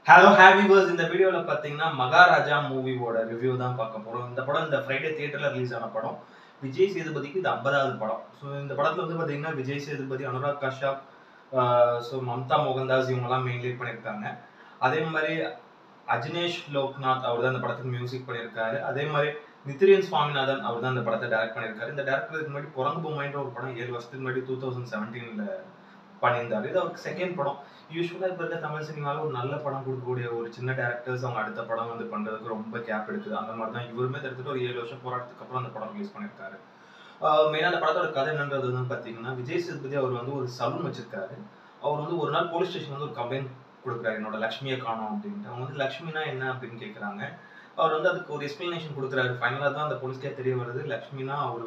Hello happy purse இந்த வீடியோவில் பார்த்தீங்கன்னா மகாராஜா மூவியோட ரிவ்யூ தான் பார்க்க போகிறோம். இந்த படம் இந்த ஃப்ரைடே தியேட்டரில் ரிலீஸ் ஆன படம். விஜய் சேதுபதிக்கு இது 50வது படம். ஸோ இந்த படத்தில் வந்து பார்த்தீங்கன்னா விஜய் சேதுபதி, அனுராக் கஷ்யப், ஸோ மம்தா மோகன்தாஸ் இவங்கெல்லாம் மெயின் லீட் பண்ணியிருக்காங்க. அதே மாதிரி அஜினேஷ் லோக்நாத் அவர் தான் இந்த படத்துக்கு மியூசிக் பண்ணியிருக்காரு. அதே மாதிரி நிதிரியன் சுவாமிநாதன் அவர் தான் இந்த படத்தை டைரக்ட் பண்ணியிருக்காரு. இந்த டேரக்டருக்கு முன்னாடி குரங்கு பொம்மைன்ற ஒரு படம் 7 வருஷத்துக்கு முன்னாடி 2017 பண்ணியிருந்தாரு. இது அவருக்கு செகண்ட் படம். யூஸ்வலாக இப்போ இருக்க தமிழ் சினிமாவில் ஒரு நல்ல படம் கொடுக்கக்கூடிய ஒரு சின்ன டேரக்டர்ஸ் அவங்க அடுத்த படம் வந்து பண்ணுறதுக்கு ரொம்ப கேப் எடுக்குது. அந்த மாதிரி தான் இவருமே எடுத்துட்டு ஒரு 7 வருஷம் போராட்டத்துக்கு அப்புறம் அந்த படம் ரிலீஸ் பண்ணியிருக்காரு. மெயினாக அந்த படத்தோட கதை என்னன்றது வந்து பார்த்தீங்கன்னா, விஜய் சேதுபதி அவர் வந்து ஒரு சலூன் வச்சிருக்காரு. அவர் வந்து ஒரு நாள் போலீஸ் ஸ்டேஷன் வந்து ஒரு கம்ப்ளைண்ட் கொடுக்குறாரு, என்னோட லக்ஷ்மியை காணோம் அப்படின்ட்டு. அவங்க வந்து லக்ஷ்மினா என்ன அப்படின்னு கேட்குறாங்க. அவர் வந்து அதுக்கு ஒரு எக்ஸ்பிளனேஷன் கொடுக்குறாரு. ஃபைனலாக தான் அந்த போலீஸ்க்கே தெரிய வருது, லக்ஷ்மினா அவர்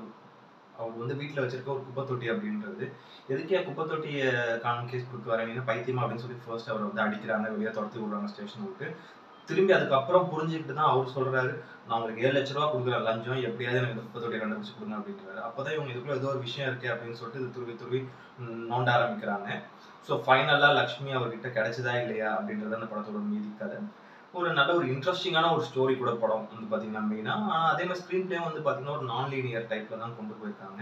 அவர் வந்து வீட்டில் வச்சிருக்க ஒரு குப்பை தொட்டி அப்படின்றது. எதுக்கே குப்பை தொட்டியை காணும் கேஸ் கொடுக்க வரீங்க, பைத்தியமா அப்படின்னு சொல்லி ஃபர்ஸ்ட் அவர் வந்து அடிக்கிறாங்க, வெளியே துரத்தி விடுறாங்க ஸ்டேஷன் விட்டு. திரும்பி அதுக்கப்புறம் புரிஞ்சுக்கிட்டு தான் அவர் சொல்றாரு, நான் உங்களுக்கு 7 லட்ச ரூபா கொடுக்குறேன் லஞ்சம், எப்படியாவது எனக்கு குப்பை தொட்டியை கண்டுபிடிச்சு கொடுங்க அப்படின்றாரு. அப்போதான் இவங்க இதுக்குள்ள ஏதோ ஒரு விஷயம் இருக்கே அப்படின்னு சொல்லிட்டு இது துருவி துருவி நோண்ட ஆரம்பிக்கிறாங்க. ஸோ ஃபைனலாக லக்ஷ்மி அவர்கிட்ட கிடைச்சதா இல்லையா அப்படின்றது அந்த படத்தோட மீதி கதை. ஒரு நல்ல ஒரு இன்ட்ரெஸ்டிங்கான ஒரு ஸ்டோரி கூட படம் வந்து பார்த்தீங்கன்னா மெயினாக. அதே மாதிரி ஸ்க்ரீன் பிளே வந்து பார்த்தீங்கன்னா ஒரு நான் லீனியர் டைப்பில் தான் கொண்டு போயிருக்காங்க.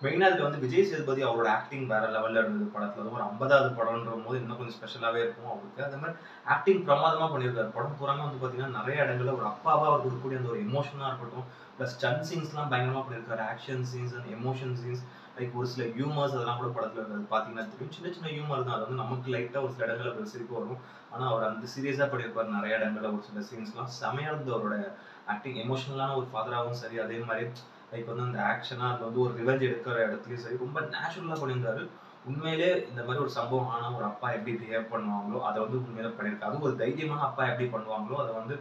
மெயினாக இதுல வந்து விஜய் சேதுபதி அவரோட ஆக்டிங் வேற லெவலில் இருந்தது படத்தில். ஒரு 50வது படம்ன்ற போது இன்னும் கொஞ்சம் ஸ்பெஷலாகவே இருக்கும் அவருக்கு. அதே மாதிரி ஆக்டிங் பிரமாதமாக பண்ணியிருக்காரு. படம் பூராமே வந்து பார்த்தீங்கன்னா நிறைய இடங்களில் ஒரு அப்பாவாக அவர் கொடுக்கக்கூடிய அந்த ஒரு எமோஷனாக இருக்கட்டும், ப்ளஸ் ஸ்டன் சீன்ஸ்லாம் பயங்கரமாக பண்ணியிருக்காரு. Action scenes and emotion scenes, like ஒரு சில ஹியூமர்ஸ் அதெல்லாம் கூட படத்தில் இருந்தது பார்த்தீங்கன்னா தெரியும். சின்ன சின்ன ஹியூமர் தான், அது வந்து நமக்கு லைட்டாக ஒரு சில இடங்களில் ஒரு சிரிப்பு வரும். ஆனால் அவர் அந்த சீரியஸாக பண்ணியிருப்பார் நிறைய இடங்களில். ஒரு சில சீன்ஸ்லாம் செமையாக இருந்தது அவரோட ஆக்டிங். எமோஷனலான ஒரு ஃபாதராகவும் சரி, அதே மாதிரி லைக் வந்து அந்த ஆக்ஷனாக அது வந்து ஒரு ரிவெஞ்ச் எடுக்கிற இடத்துலையும் சரி ரொம்ப நேச்சுரலாக பண்ணியிருந்தாரு. உண்மையிலே இந்த மாதிரி ஒரு சம்பவம் ஆனால் ஒரு அப்பா எப்படி பிஹேவ் பண்ணுவாங்களோ அதை வந்து உண்மையிலே பண்ணியிருக்காரு. அதுவும் ஒரு தைரியமான அப்பா எப்படி பண்ணுவாங்களோ அதை வந்து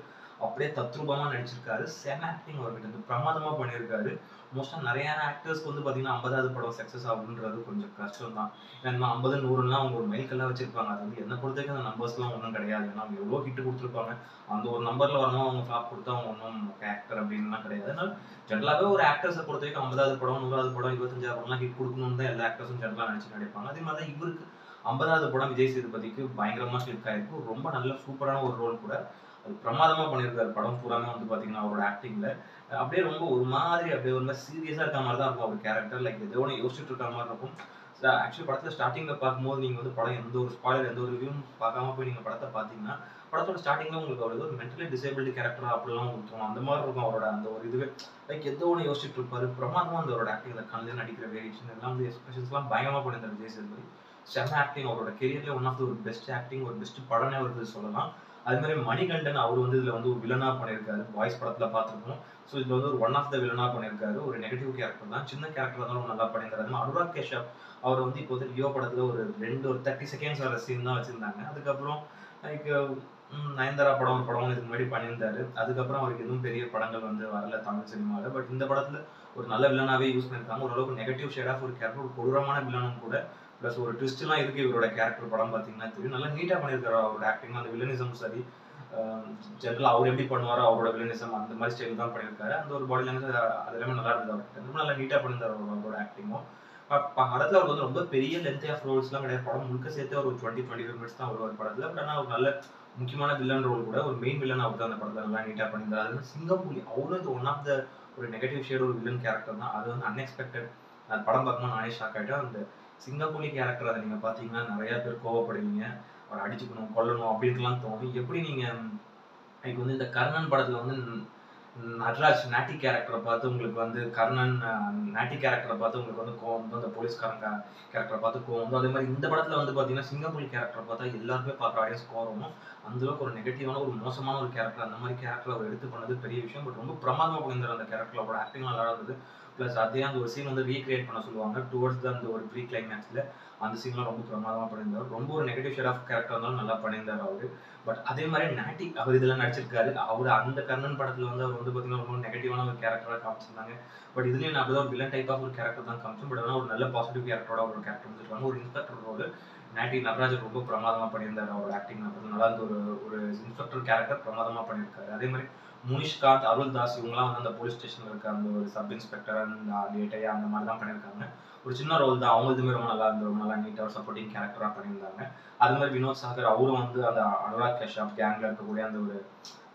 அப்படியே தத்ரூபமாக நடிச்சிருக்காரு. செம ஆக்டிங் அவர்கிட்ட இருந்து பிரமாதமாக பண்ணியிருக்காரு. மோஸ்ட்டாக நிறைய ஆக்டர்ஸ்க்கு வந்து பார்த்தீங்கன்னா 50வது படம் சக்ஸஸ் ஆகுன்றது கொஞ்சம் கஷ்டம் தான். ஏன்னா 50 100லாம் அவங்க ஒரு மைல்கல்லாக வச்சிருப்பாங்க. அது வந்து என்னை பொறுத்த வரைக்கும் அந்த நம்பர்ஸ்லாம் ஒன்றும் கிடையாது. ஏன்னா அவங்க எவ்வளோ ஹிட் கொடுத்துருப்பாங்க. அந்த ஒரு நம்பரில் வரணும் அவங்க ஃப்ளாப் கொடுத்தா அவங்க ஒன்றும் ஆக்டர் அப்படின்லாம் கிடையாது. அதனால ஜென்ரலாகவே ஒரு ஆக்டர்ஸை பொறுத்த வரைக்கும் 50வது படம் 100வது படம் 25வது படம்லாம் ஹிட் கொடுக்கணும்னு தான் எல்லா ஆக்டர்ஸும் ஜென்ரலாக நினச்சி நடிப்பாங்க. அதே மாதிரி தான் இவருக்கு 50வது படம் விஜய் சேதுபதிக்கு பயங்கரமாக கிளிக் ஆயிருக்கு. ரொம்ப நல்ல சூப்பரான ஒரு ரோல் கூட. அது பிரமாதமாக பண்ணியிருக்காரு. படம் பூராமே வந்து பார்த்தீங்கன்னா அவரோட ஆக்டிங்கில் அப்படியே ரொம்ப ஒரு மாதிரி அப்படியே ஒரு மாதிரி சீரியஸாக இருக்க மாதிரி தான் இருக்கும் அவர் கேரக்டர். லைக் ஏதோ ஒன்று யோசிச்சுட்டு இருக்க மாதிரி இருக்கும். ஆக்சுவலி படத்தில் ஸ்டார்டிங்கில் பார்க்கும்போது நீங்கள் வந்து படம் எந்த ஒரு ஸ்பாயிலர் எந்த ஒரு ரிவ்யூவும் பார்க்காம போய் நீங்கள் படத்தை பார்த்தீங்கன்னா படத்தோட ஸ்டார்டிங்கில் உங்களுக்கு அவர் ஒரு மென்டலி டிசேபிலிட்டி கேரக்டர் அப்படிலாம் உங்களுக்கு தோணும். அந்த மாதிரி இருக்கும் அவரோட அந்த ஒரு இதுவே. லைக் ஏதோ ஒன்று யோசிச்சுட்டு இருப்பாரு. பிரமாதமாக அந்த அவரோட ஆக்டிங், அந்த கண்ணில் நடிக்கிற வேரியேஷன் எல்லாம் வந்து எக்ஸ்பிரஷன்ஸ்லாம் பயங்கரமாக பண்ணியிருந்தார் விஜய் சேதுபதி. செம ஆக்டிங். அவரோட கெரியர்லேயே ஒன் ஆஃப் த ஒரு பெஸ்ட் ஆக்டிங், ஒரு பெஸ்ட் படமே அவருக்கு சொல்லலாம். அது மாதிரி மணிகண்டன் அவர் வந்து இதில் வந்து ஒரு வில்லனாக பண்ணியிருக்காரு. பாய்ஸ் படத்தில் பார்த்துருக்கோம். ஸோ இதில் வந்து ஒரு ஒன் ஆஃப் த வில்லனாக பண்ணியிருக்காரு. ஒரு நெகட்டிவ் கேரக்டர் தான், சின்ன கேரக்டர் இருந்தாலும் நல்லா பண்ணியிருக்காரு. அனுராக் கஷ்யப் அவர் வந்து இப்போ வந்து லியோ படத்தில் ஒரு 30 செகண்ட்ஸ் வர சீன் தான் வச்சுருந்தாங்க. அதுக்கப்புறம் லைக் நயன்தாரா படம் ஒரு படம் இதுக்கு முன்னாடி பண்ணியிருந்தாரு. அதுக்கப்புறம் அவருக்கு எதுவும் பெரிய படங்கள் வந்து வரல தமிழ் சினிமாவில். பட் இந்த படத்தில் ஒரு நல்ல வில்லனாகவே யூஸ் பண்ணியிருக்காங்க. ஓரளவுக்கு நெகட்டிவ் ஷேட் ஆஃப் ஒரு கேரக்டர், ஒரு கொடூரமான வில்லனும் கூட. ப்ளஸ் ஒரு ட்விஸ்ட்லாம் இருக்குது இவரோட கேரக்டர் படம் பார்த்தீங்கன்னா தெரியும். நல்லா நீட்டாக பண்ணியிருக்காரு அவரோட ஆக்டிங். அந்த வில்லனிசம் சரி, ஜென்ரலாக அவர் எப்படி பண்ணுவாரோ அவரோட வில்லனிசம் அந்த மாதிரி ஸ்டைல் தான் பண்ணியிருக்காரு. அந்த ஒரு பாடி லாங்குவேஜ் அது எல்லாமே நல்லா இருந்தது அவர்கிட்ட. ரொம்ப நல்லா நீட்டாக பண்ணியிருந்தார் அவரோட ஆக்டிங்கும். படத்தில் அவர் வந்து ரொம்ப பெரிய லென்த் ஆஃப் ரோல்ஸ்லாம் கிடையாது. படம் முழுக்க சேர்த்து ஒரு 20-25 மினிட்ஸ் தான் வருவார் படத்தில். பட் ஆனால் ஒரு நல்ல முக்கியமான வில்லன் ரோல் கூட, ஒரு மெயின் வில்லன் அவர் தான் அந்த படத்தில் நல்லா நீட்டாக பண்ணியிருந்தார். அது வந்து சிங்கப்பூலி அவரும் இது ஒன் ஆஃப் த ஒரு நெகட்டிவ் ஷேட் ஒரு வில்லன் கேரக்டர் தான். அது வந்து அன்எக்ஸ்பெக்டட். அந்த படம் பார்க்கும்போது நானே ஷாக் ஆகிட்டேன். அந்த சிங்கப்பூலி கேரக்டர் அதை நீங்கள் பார்த்தீங்கன்னா நிறைய பேர் கோவப்படுவீங்க, அவர் அடிச்சுக்கணும் கொல்லணும் அப்படின்ட்டுலாம் தோணும். எப்படி நீங்கள் இப்போ வந்து இந்த கர்ணன் படத்தில் வந்து நட்ராஜ் நாட்டி கேரக்டரை பார்த்து உங்களுக்கு வந்து கர்ணன் நாட்டி கேரக்டரை பார்த்து உங்களுக்கு வந்து கோவம் வந்து அந்த போலீஸ்காரன் கேரக்டரை பார்த்து கோவம் வந்து, அதே மாதிரி இந்த படத்தில் வந்து பார்த்தீங்கன்னா சிங்கப்பூலி கேரக்டரை பார்த்தா எல்லாருமே பார்க்குற ஆடியன்ஸ் கோவம். அந்தளவுக்கு ஒரு நெகட்டிவான ஒரு மோசமான ஒரு கேரக்டர். அந்த மாதிரி கேரக்டர் அவர் எடுத்து பண்ணது பெரிய விஷயம். பட் ரொம்ப பிரமாதமாக பண்ணியிருந்தார் அந்த கேரக்டர். அவரோட ஆக்டிங் நல்லா இருந்தது. ப்ளஸ் அதே அந்த ஒரு சீன் வந்து ரீக்ரியேட் பண்ண சொல்லுவாங்க டுவர்ட்ஸ் அந்த ஒரு ப்ரீ கிளைமேக்ஸில். அந்த சீன்லாம் ரொம்ப பிரமாதமாக பண்ணியிருந்தார். ரொம்ப ஒரு நெகட்டிவ் ஷேட் ஆஃப் கேரக்டர் இருந்தாலும் நல்லா பண்ணியிருந்தார் அவர். பட் அதே மாதிரி நாட்டி அவர் இதெல்லாம் நடிச்சிருக்காரு. அவர் அந்த கர்ணன் படத்தில் வந்து அவர் வந்து பார்த்தீங்கன்னா ரொம்ப நெகட்டிவான ஒரு கேரக்டராக காமிச்சிருந்தாங்க. பட் இதுலேயும் நான் அப்படிதான் ஒரு வில்லன் டைப் ஆஃப் ஒரு கேரக்டர் தான் காமிச்சோம். பட் ஆனால் ஒரு நல்ல பாசிட்டிவ் கேரக்டரோட ஒரு கேரக்டர் வந்துருக்காங்க. ஒரு இன்ஸ்பெக்டர் ரோல் நாட்டி நடராஜர் ரொம்ப பிரமாதமாக பண்ணியிருந்தார். அவரோட ஆக்டிங் நல்லா இருந்த ஒரு இன்ஸ்பெக்டர் கேரக்டர் பிரமாதமாக பண்ணியிருக்காரு. அதே மாதிரி முனிஷ்காந்த், அருள்தாஸ் இவங்கலாம் வந்து அந்த போலீஸ் ஸ்டேஷனில் இருக்க அந்த ஒரு சப் இன்ஸ்பெக்டர் அந்த லேட்டையா அந்த மாதிரி தான் பண்ணியிருக்காங்க. ஒரு சின்ன ரோல் தான், அவங்களுதுமே ரொம்ப நல்லா இருந்தது, ரொம்ப நல்லா நீட்டாக சப்போர்ட்டிங் கேரக்டராக பண்ணியிருந்தாங்க. அது மாதிரி வினோத் சாகர் அவரும் வந்து அந்த அனுராக் கஷ்யப் கேங்கில் இருக்கக்கூடிய அந்த ஒரு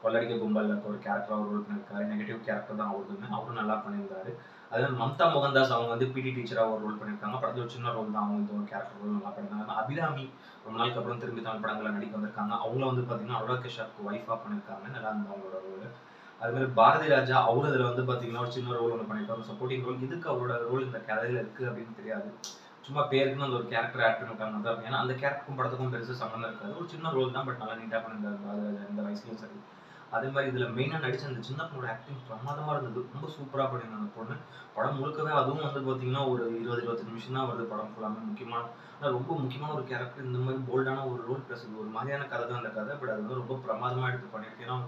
கொள்ளடிக்க கும்பலில் இருக்க ஒரு கேரக்டராக ரோல் பண்ணியிருக்காரு. நெகட்டிவ் கேரக்டர் தான் அவரும் நல்லா பண்ணியிருந்தாரு. அதே மாதிரி மம்தா மோகன்தாஸ் அவங்க வந்து பிடி டீச்சராக ஒரு ரோல் பண்ணியிருக்காங்க. படத்தில் ஒரு சின்ன ரோல் தான், அவங்க இந்த ஒரு கேரக்டர் ரோல் நல்லா பண்ணியிருந்தாங்க. அபிராமி ரொம்ப நாளுக்கு அப்புறம் திரும்பி தமிழ் படங்களில் நடிக்க வந்திருக்காங்க. அவங்கள வந்து பார்த்தீங்கன்னா அனுராக் கஷ்யப்க்கு ஒய்ஃபாக பண்ணியிருக்காங்க. நல்லா இருந்தது அவங்களோட ரோல். அது மாதிரி பாரதி ராஜா அவரு இதில் வந்து பார்த்தீங்கன்னா ஒரு சின்ன ரோல் ஒன்று பண்ணியிருக்காரு, சப்போர்ட்டிங் ரோல். இதுக்கு அவரோட ரோல் இந்த கதையில் இருக்குது அப்படின்னு தெரியாது, சும்மா பேருக்குன்னு அந்த ஒரு கேரக்டர் ஆட் பண்ணிருக்காங்க தான். ஏன்னா அந்த கேரக்டருக்கும் படத்துக்கும் பெருசாக சம்மந்தம் இருக்காது, ஒரு சின்ன ரோல் தான், பட் நல்லா நீட்டாக பண்ணியிருந்தாரு பாரதி ராஜா இந்த வயசுலையும் சரி. அதே மாதிரி இதில் மெயினாக நடிச்ச அந்த சின்ன பொண்ணோட ஆக்டிங் பிரமாதமாக இருந்தது, ரொம்ப சூப்பராக பண்ணியிருந்தாங்க அந்த பொண்ணு. படம் முழுக்கவே அதுவும் வந்து பார்த்தீங்கன்னா ஒரு 20-25 நிமிஷம் தான் வருது படம் ஃபுல்லாமே. ஆனால் ரொம்ப முக்கியமான ஒரு கேரக்டர், இந்த மாதிரி போல்டான ஒரு ரோல், ப்ளஸ் ஒரு மாதிரியான கதை தான் அந்த கதை, பட் அது வந்து ரொம்ப பிரமாதமாக எடுத்து பண்ணியிருக்கு. ஏன்னா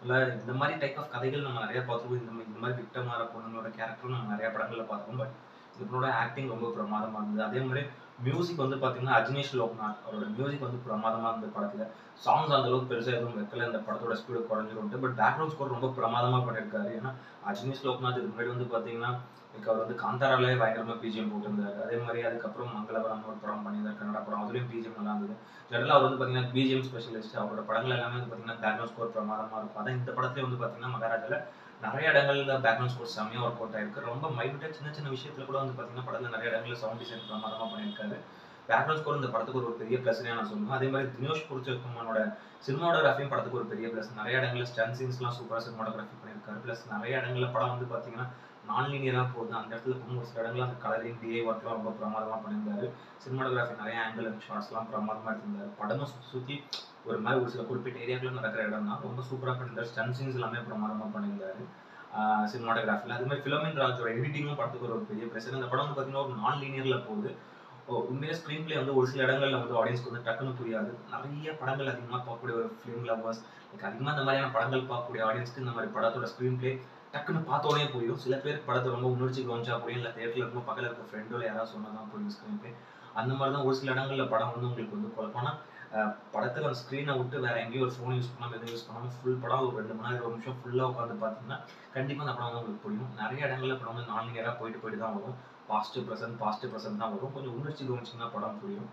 இல்லை இந்த மாதிரி டைப் ஆஃப் கதைகள் நம்ம நிறையா பார்த்துருக்கோம், இந்த மாதிரி விக்டமாக பொண்ணுங்களோட கேரக்டரும் நம்ம நிறையா படங்களில் பார்த்துருக்கோம், பட் இதனோட ஆக்டிங் ரொம்ப பிரமாதமாக இருந்தது. அதே மாதிரி மியூசிக் வந்து பார்த்தீங்கன்னா அஜ்னேஷ் லோக்நாத் அவரோட மியூசிக் வந்து பிரமாதமாக இருந்தது படத்தில். சாங்ஸ் அந்த அளவுக்கு பெருசாக எதுவும் வைக்கல, இந்த படத்தோட ஸ்பீடு குறைஞ்சிரும்ட்டு, பட் பேக்ரவுண்ட் ஸ்கோர் ரொம்ப பிரமாதமாக பண்ணியிருக்காரு. ஏன்னா அஜ்னேஷ் லோக்நாத் இதுக்கு முன்னாடி வந்து பார்த்தீங்கன்னா அவர் வந்து காந்தாராலே பயங்கரமாக பிஜிஎம் போட்டிருந்தாரு. அதே மாதிரி அதுக்கப்புறம் மங்களபுரம் ஒரு படம் பண்ணியிருந்தார், கன்னடா படம், அதுலேயும் பிஜிஎம் நல்லா இருந்தது. ஜெனரலாக அவர் வந்து பார்த்தீங்கன்னா பிஜிஎம் ஸ்பெஷலிஸ்ட். அவரோட படங்கள் எல்லாமே வந்து பார்த்தீங்கன்னா பேக்ரவுண்ட் ஸ்கோர் பிரமாதமாக இருக்கும். அதான் இந்த படத்துலேயே வந்து பார்த்தீங்கன்னா மகாராஜாவில் நிறைய இடங்கள்ல பேக்ரவுண்ட் ஸ்கோர் செம்மையாக ஒர்க் அவுட் ஆயிருக்கு. ரொம்ப மைல்டாக சின்ன சின்ன விஷயத்துல கூட வந்து பார்த்தீங்கன்னா படத்தில் நிறைய இடங்களில் சவுண்ட் டிசைன் பிரமாதமாக பண்ணியிருக்காரு. பேக்ரவுண்ட் ஸ்கோர் இந்த படத்துக்கு ஒரு பெரிய ப்ளஸ்னே நான் சொல்லுவேன். அதே மாதிரி தினேஷ் புருஷோத்தமனோட சினிமாட்டோகிராஃபியும் படத்துக்கு ஒரு பெரிய ப்ளஸ். நிறைய இடங்களில் ஸ்டன் சீன்ஸ்லாம் சூப்பராக சினிமாட்டோகிராஃபி பண்ணியிருக்காரு. ப்ளஸ் நிறைய இடங்களில் படம் வந்து பார்த்தீங்கன்னா நான் லீனியராக போகுது, அந்த இடத்துல ஒரு சில இடங்களில் அந்த கலரிங் டிஏ ஒர்க்லாம் ரொம்ப பிரமாதமாக பண்ணியிருந்தாரு. சினிமாட்டோகிராஃபி நிறைய ஆங்கிள் அண்ட் ஷார்ட்ஸ்லாம் பிரமாதமாக எடுத்திருந்தாரு. படமும் சுற்றி ஒரு மாதிரி ஒரு சில குறிப்பிட்ட ஏரியாக்குள்ள நடக்கிற இடம் தான், ரொம்ப சூப்பராக பண்ணியிருந்தாரு. ஸ்டன் சீன்ஸ் எல்லாமே பிரமாதமாக பண்ணியிருந்தாரு சினிமாட்டோகிராஃபியில். அது மாதிரி ஃபிலோமின் ராஜோட எடிட்டிங்கும் படத்துக்கு ஒரு பெரிய ப்ளஸ். இந்த படம் வந்து பார்த்தீங்கன்னா ஒரு நான் லீனியரில் போகுது. உண்மையிலே ஸ்க்ரீன் பிளே வந்து ஒரு சில இடங்களில் வந்து ஆடியன்ஸ்க்கு வந்து டக்குன்னு புரியாது. நிறைய படங்கள் அதிகமாக பார்க்கக்கூடிய ஒரு ஃபிலிம் லவர்ஸ், அதிகமாக இந்த மாதிரியான படங்கள் பார்க்கக்கூடிய ஆடியன்ஸ்க்கு இந்த மாதிரி படத்தோட ஸ்க்ரீன் பிளே டக்குன்னு பார்த்தோன்னே புரியும். சில பேருக்கு படத்தை ரொம்ப உணர்ச்சி கவனிச்சா புரியும், இல்லை தேட்டரில் இருக்கும் பக்கத்தில் இருக்க ஃப்ரெண்டோ யாராவது சொன்னால் தான் புரியும் ஸ்க்ரீன் பிளே. அந்த மாதிரி தான் ஒரு சில இடங்களில் படம் வந்து உங்களுக்கு வந்து குழப்பம்னா படத்தில் அந்த ஸ்க்ரீனை விட்டு வேறு எங்கேயும் ஒரு ஃபோன் யூஸ் பண்ணாமல் எதுவும் யூஸ் பண்ணாமல் ஃபுல் படம் ஒரு 2 மணி நேரம் 1 நிமிஷம் ஃபுல்லாக உட்காந்து பார்த்தீங்கன்னா கண்டிப்பாக அந்த படம் வந்து உங்களுக்கு புரியும். நிறைய இடங்களில் படம் வந்து நான் லீனியராக போயிட்டு தான் வரும், பாஸ்ட் ப்ரெசன்ட் தான் வரும். கொஞ்சம் உணர்ச்சி கவனிச்சிங்கன்னா படம் புரியும்.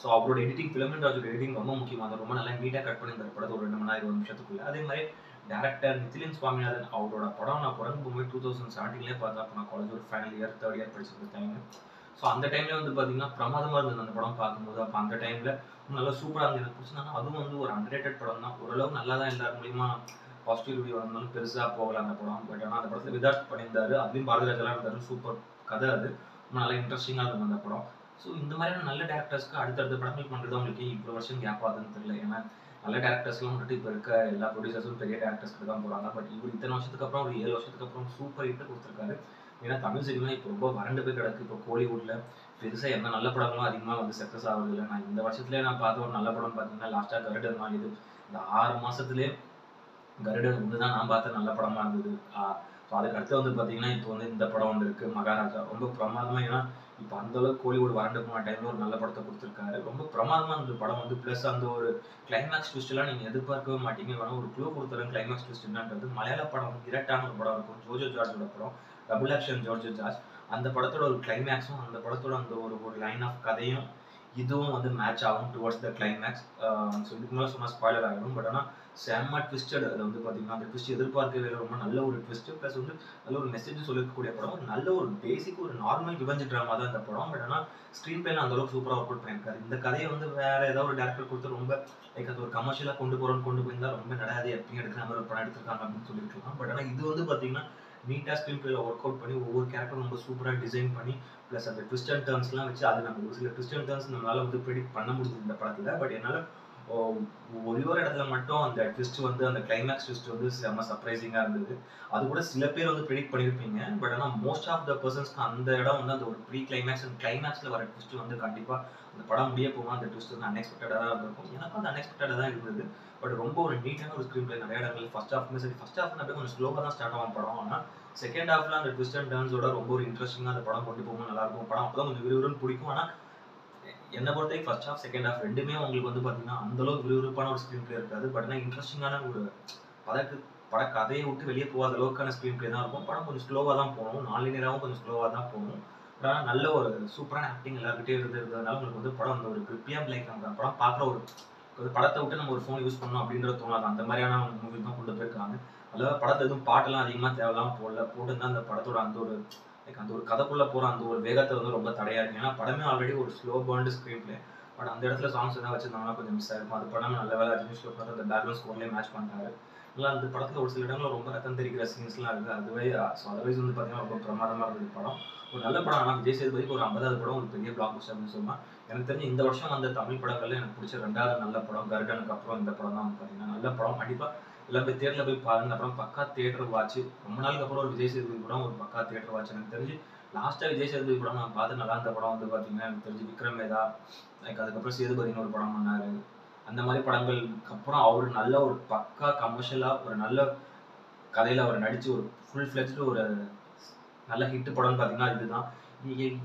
ஸோ அவரோட எடிட்டிங், ஃபிலோமின் ராஜோட எடிட்டிங் ரொம்ப முக்கியமாக, ரொம்ப நல்லா நீட்டாக கட் பண்ணியிருந்தார் படத்தை ஒரு 2 மணி நேரம் 1 நிமிஷத்துக்குள்ள. அதே மாதிரி டேரக்டர் நித்திலின் சுவாமிநாதன் அவரோட படம் நான் குரங்கு பொம்மை 2017 பார்த்தா, அப்போ நான் காலேஜ் ஒரு ஃபைனல் இயர் 3rd இயர் படிச்சிருந்த டைம். ஸோ அந்த டைமில் வந்து பார்த்தீங்கன்னா பிரமாதமாக இருந்தது அந்த படம் பார்க்கும்போது. அப்போ அந்த டைமில் நல்லா சூப்பராக இருந்தது, எனக்கு பிடிச்சிருந்தாங்க. அதுவும் வந்து ஒரு அண்டர்ரேட்டட் படம் தான், ஓரளவு நல்லா தான் எல்லாரும் மூலியமா பாசிட்டிவ் ரிவ்யூ வந்தாலும் பெருசாக போகல அந்த படம். பட் ஆனால் அந்த படத்தில் விதார்த் பண்ணியிருந்தாரு, அதுலேயும் பாரதி ராஜாலாம் இருந்தாரு. சூப்பர் கதை, அது ரொம்ப நல்லா இன்ட்ரெஸ்டிங்காக இருக்கும் அந்த படம். ஸோ இந்த மாதிரியான நல்ல டேரக்டர்ஸ்க்கு அடுத்தடுத்த படங்கள் பண்ணுறது அவங்களுக்கு இவ்வளோ வருஷம் கேப் ஆகுதுன்னு தெரியல. ஏன்னா நல்ல டேரக்டர்ஸ்லாம் வந்துட்டு இப்போ இருக்க எல்லா ப்ரொடியூசர்ஸும் பெரிய டேரக்டர்ஸ்க்கு தான் போகிறாங்க. பட் இவர் இத்தனை வருஷத்துக்கு அப்புறம் ஒரு 7 வருஷத்துக்கு அப்புறம் சூப்பர் ஹிட் கொடுத்துருக்காரு. ஏன்னா தமிழ் சினிமா இப்போ ரொம்ப வறண்டு போய் கிடக்கு. இப்போ கோலிவுட்டில் பெருசாக எந்த நல்ல படங்களும் அதிகமாக வந்து சக்ஸஸ் ஆகுது இல்லை. நான் இந்த வருஷத்துலேயே நான் பார்த்த ஒரு நல்ல படம் பார்த்தீங்கன்னா லாஸ்ட்டாக கருடன் வாங்கிது. இந்த 6 மாதத்துலேயே கருடன் ஒன்று தான் நான் பார்த்த நல்ல படமாக இருந்தது. ஸோ அதுக்கு அடுத்து வந்து பார்த்தீங்கன்னா இப்போ வந்து இந்த படம் வந்து இருக்குது மகாராஜா, ரொம்ப பிரமாதமாக. ஏன்னா இப்போ அந்தளவுக்கு கோலிவுட் வறண்டு போன டைமில் ஒரு நல்ல படத்தை கொடுத்துருக்காரு, ரொம்ப பிரமாதமாக இருந்தது படம் வந்து. ப்ளஸ் அந்த ஒரு கிளைமேக்ஸ் ட்விஸ்ட்லாம் நீங்கள் எதிர்பார்க்கவே மாட்டீங்க. வேணால் ஒரு க்ளூ கொடுத்துறேன் கிளைமேக்ஸ் ட்விஸ்ட் என்னன்றது. மலையாள படம் வந்து இரட்டான ஒரு படம் இருக்கும், ஜோஜோ ஜார்ஜோட படம், டபுள் ஆக்ஷன் ஜோஜோ ஜார்ஜ். அந்த படத்தோட ஒரு கிளைமேக்ஸும் அந்த படத்தோட அந்த ஒரு லைன் ஆஃப் கதையும் இதுவும் வந்து மேட்ச் ஆகும் டுவர்ட்ஸ் த கிளைமேக்ஸ். ஸோ இதுக்கு மேலே சொன்னால் ஸ்பாய்லர் ஆகிடும். பட் ஆனால் செம்ம ட்விஸ்டட். அது வந்து பார்த்தீங்கன்னா அந்த ட்விஸ்ட் எதிர்பார்க்கவே ரொம்ப நல்ல ஒரு ட்விஸ்ட்டு. ப்ளஸ் வந்து நல்ல ஒரு மெசேஜ் சொல்லக்கூடிய படம், ஒரு நல்ல ஒரு பேசிக் ஒரு நார்மல் ரிவெஞ்ச் ட்ராமா தான் இந்த படம். பட் ஆனால் ஸ்க்ரீன் பிளேல அந்தளவுக்கு சூப்பராக ஒர்க் அவுட் பண்ணியிருக்காரு. இந்த கதையை வந்து வேறு ஏதாவது ஒரு டேரக்டர் கொடுத்து ரொம்ப லைக் அது ஒரு கமர்ஷியலாக கொண்டு போயிருந்தா ரொம்ப நடாது எப்பயும் எடுக்கிற மாதிரி ஒரு படம் எடுத்திருக்காங்க அப்படின்னு சொல்லியிருக்கலாம். பட் ஆனால் இது வந்து பார்த்தீங்கன்னா நீட்டாக ஸ்க்ரீன் பிளேல ஒர்க் அவுட் பண்ணி ஒவ்வொரு கேரக்டரும் ரொம்ப சூப்பராக டிசைன் பண்ணி, ப்ளஸ் அந்த ட்விஸ்ட் அண்ட் டர்ன்ஸ்லாம் வச்சு அது நம்ம ஒரு சில ட்விஸ்ட் அண்ட் டர்ன்ஸ் நம்மளால் வந்து ப்ரெடிக்ட் பண்ண முடியுது இந்த படத்தில். பட் என்னால் ஒரே ஒரு இடத்துல மட்டும் அந்த ட்விஸ்ட் வந்து அந்த கிளைமேக்ஸ் ட்விஸ்ட் வந்து செம்ம சர்ப்ரைசிங்காக இருந்தது. அது கூட சில பேர் வந்து ப்ரெடிக்ட் பண்ணியிருப்பீங்க. பட் ஆனால் மோஸ்ட் ஆஃப் த பர்சன்ஸ்க்கு அந்த இடம் வந்து அந்த ஒரு ப்ரீ கிளைமேக்ஸ் அண்ட் கிளைமேக்ஸில் வர ட்விஸ்ட் வந்து கண்டிப்பாக அந்த படம் முடிய போகும் அந்த ட்விஸ்ட் வந்து அன்எக்ஸ்பெக்டடாக தான் இருந்திருக்கும். எனக்கும் அது அன்எக்ஸ்பெக்டடாக தான் இருந்தது. பட் ரொம்ப ஒரு நீட்டான ஒரு ஸ்க்ரீன் பிளே நிறைய இடங்கள். ஃபர்ஸ்ட் ஹாஃப்மே சரி, ஃபர்ஸ்ட் ஹாஃப் அப்படியே கொஞ்சம் ஸ்லோவாக தான் ஸ்டார்ட் ஆகும் படம். ஆனால் செகண்ட் ஹாஃப்ல அந்த ட்விஸ்ட் அண்ட் டர்ன்ஸோட ரொம்ப ஒரு இன்ட்ரெஸ்டிங்காக அந்த படம் கொண்டு போகும், நல்லாயிருக்கும் படம். அப்போ தான் கொஞ்சம் விறுவிறுன்னு பிடிக்கும். ஆனால் என்ன பொறுத்தவரைக்கும் ஃபர்ஸ்ட் ஹாஃப், செகண்ட் ஹாஃப் 2மே உங்களுக்கு வந்து பார்த்தீங்கன்னா, அந்த அளவுக்கு விறுவிறுப்பான ஒரு ஸ்க்ரீன் பிளே இருக்காது. பட் ஆனா இன்ட்ரஸ்டிங்கான ஒரு படக்கு பட கதைய விட்டு வெளிய போகாத அளவுக்கான ஸ்க்ரீன் பிளே தான் இருக்கும். படம் கொஞ்சம் ஸ்லோவா தான் போகும். நான் லீனியராவும் கொஞ்சம் ஸ்லோவா தான் போகும். பட் ஆனா நல்ல ஒரு சூப்பரான ஆக்டிங் எல்லார்கிட்டயும் இருந்ததுனால உங்களுக்கு வந்து படம் அந்த ஒரு கிரிப்பியா லைக் அந்த படம் பார்க்குற ஒரு படத்த விட்டு நம்ம ஒரு ஃபோன் யூஸ் பண்ணணும் அப்படின்றது தோணாது. அந்த மாதிரியான மூவி தான் கொண்டு போயிருக்காங்க. அதுல படத்துல எதுவும் பாட்டெல்லாம் அதிகமா தேவையில்லாம போடல. போட்டிருந்தா அந்த படத்தோட அந்த ஒரு லைக் அந்த ஒரு கதைக்குள்ள போற அந்த ஒரு வேகத்தை வந்து ரொம்ப தடையா இருக்கு. ஏன்னா படமே ஆல்ரெடி ஒரு ஸ்லோ பர்ன்டு ஸ்க்ரீன் பிளே. பட் அந்த இடத்துல சாங்ஸ் எதாவது வச்சிருந்தாங்கன்னா கொஞ்சம் மிஸ் ஆயிருக்கும். அது பண்ணாம நல்ல வேளை ரஜினி ஸ்லோக் அந்த பேக்ரவுண்ட் ஸ்கோர்லயே மேட்ச் பண்ணிட்டாரு. இல்ல அந்த படத்துல ஒரு சில இடங்கள்ல ரொம்ப ரத்தம் தெரிக்கிற சீன்ஸ்லாம் இருக்கு. அதுவே அதர்வைஸ் வந்து பார்த்தீங்கன்னா ரொம்ப பிரமாதமா இருந்தது படம். ஒரு நல்ல படம். ஆனா விஜய் சேதுபதிக்கு ஒரு 50வது படம் ஒரு பெரிய பிளாக் பஸ்டர் அப்படின்னு சொல்லலாம். எனக்கு தெரிஞ்சு இந்த வருஷம் வந்த தமிழ் படங்கள்ல எனக்கு பிடிச்ச 2வது நல்ல படம் கருடனுக்கு அப்புறம் இந்த படம் தான் வந்து பார்த்தீங்கன்னா நல்ல படம். கண்டிப்பா எல்லாம் போய் தியேட்டர்ல போய் பாருங்க. அப்புறம் பக்கா தியேட்டர் வாட்ச். ரொம்ப நாளுக்கு அப்புறம் ஒரு விஜய் சேதுபதி படம் ஒரு பக்கா தியேட்டர் வாட்ச். எனக்கு தெரிஞ்சு லாஸ்டா விஜய் சேதுபதி படம் நான் பார்த்து நல்லா இருந்த படம் வந்து பார்த்தீங்கன்னா எனக்கு தெரிஞ்சு விக்ரம் வேதா, லைக் அதுக்கப்புறம் சேதுபதினு ஒரு படம் பண்ணாரு. அந்த மாதிரி படங்களுக்கு அப்புறம் அவரு நல்ல ஒரு பக்கா கமர்ஷியலா ஒரு நல்ல கதையில அவர் நடிச்சு ஒரு ஃபுல் ஃபிளெஜ்டு ஒரு நல்ல ஹிட் படம்னு பார்த்தீங்கன்னா இதுதான்.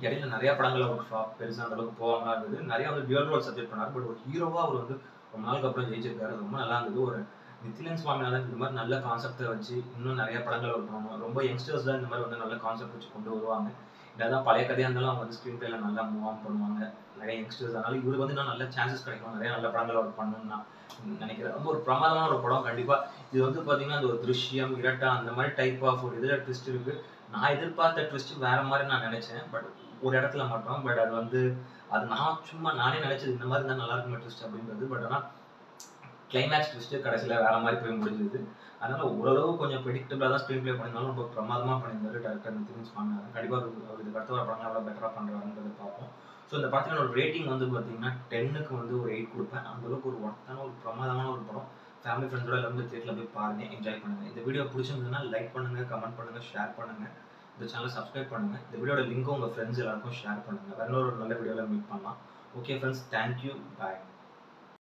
இடையில நிறைய படங்கள் அவர் ஃப்ளாப் பெருசா அந்த அளவுக்கு போகாம இருந்தது. நிறைய வந்து டியூல் ரோல் சப்ஜெக்ட் பண்ணாரு. பட் ஒரு ஹீரோவா அவர் வந்து ரொம்ப நாளுக்கு அப்புறம் ஜெயிச்சிருக்காரு. ரொம்ப நல்லா இருந்தது. ஒரு நித்திலன் சுவாமிநாதன் இந்த மாதிரி நல்ல கான்செப்டை வச்சு இன்னும் நிறைய படங்கள் அவர் பண்ணுவாங்க. ரொம்ப யங்ஸ்டர்ஸ் தான் இந்த மாதிரி வந்து நல்ல கான்செப்ட் வச்சு கொண்டு வருவாங்க. என்னதான் பழைய கதையா இருந்தாலும் அவங்க வந்து ஸ்க்ரீன் பிளேல நல்லா மூவ் ஆன் பண்ணுவாங்க. நிறைய யங்ஸ்டர்ஸ் அதனால இவருக்கு வந்து இன்னும் நல்ல சான்சஸ் கிடைக்கும். நிறைய நல்ல படங்கள் அவர் பண்ணணும்னு நான் நினைக்கிறேன். ரொம்ப ஒரு பிரமாதமான ஒரு படம் கண்டிப்பா. இது வந்து பார்த்தீங்கன்னா அந்த ஒரு திருஷ்யம், இரட்டா அந்த மாதிரி டைப் ஆஃப் ஒரு இதில் ட்விஸ்ட் இருக்கு. நான் எதிர்பார்த்த ட்விஸ்ட் வேற மாதிரி நான் நினைச்சேன். பட் ஒரு இடத்துல மட்டும். பட் அது வந்து அது நான் சும்மா நானே நினைச்சது இந்த மாதிரி இருந்தால் நல்லா இருக்குமே ட்விஸ்ட் அப்படின்றது. பட் ஆனால் கிளைமேக்ஸ் ட்விஸ்ட் கடைசியில் வேற மாதிரி போய் முடிஞ்சது. அதனால ஓரளவு கொஞ்சம் ப்ரெடிக்டபிளாக தான் ஸ்க்ரீன் பிளே பண்ணியிருந்தாலும் ரொம்ப பிரமாதமாக பண்ணியிருந்தாரு டேரக்டர் நிதின் சுவாமிநாதன். கண்டிப்பாக அவர் இதுக்கு அடுத்த வர படங்கள் எவ்வளோ பெட்டராக பண்ணுறாருன்றதை பார்ப்போம். ஸோ இந்த படத்துக்கான ஒரு ரேட்டிங் வந்து பார்த்தீங்கன்னா 10க்கு வந்து ஒரு 8 கொடுப்பேன். அந்தளவுக்கு ஒரு ஒர்த்தான ஒரு பிரமாதமான ஒரு படம். ஃபேமிலி ஃப்ரெண்ட்ஸோட எல்லாரும் தியேட்டரில் போய் பாருங்க, என்ஜாய் பண்ணுங்க. இந்த வீடியோ பிடிச்சிருந்ததுன்னா லைக் பண்ணுங்க, கமெண்ட் பண்ணுங்க, ஷேர் பண்ணுங்க. இந்த சேனலை சப்ஸ்கிரைப் பண்ணுங்க. இந்த வீடியோட லிங்க்கும் உங்கள் ஃப்ரெண்ட்ஸ் எல்லாருக்கும் ஷேர் பண்ணுங்க. வேற ஒரு நல்ல வீடியோவில் மீட் பண்ணலாம். ஓகே ஃப்ரெண்ட்ஸ், தேங்க்யூ, பாய்.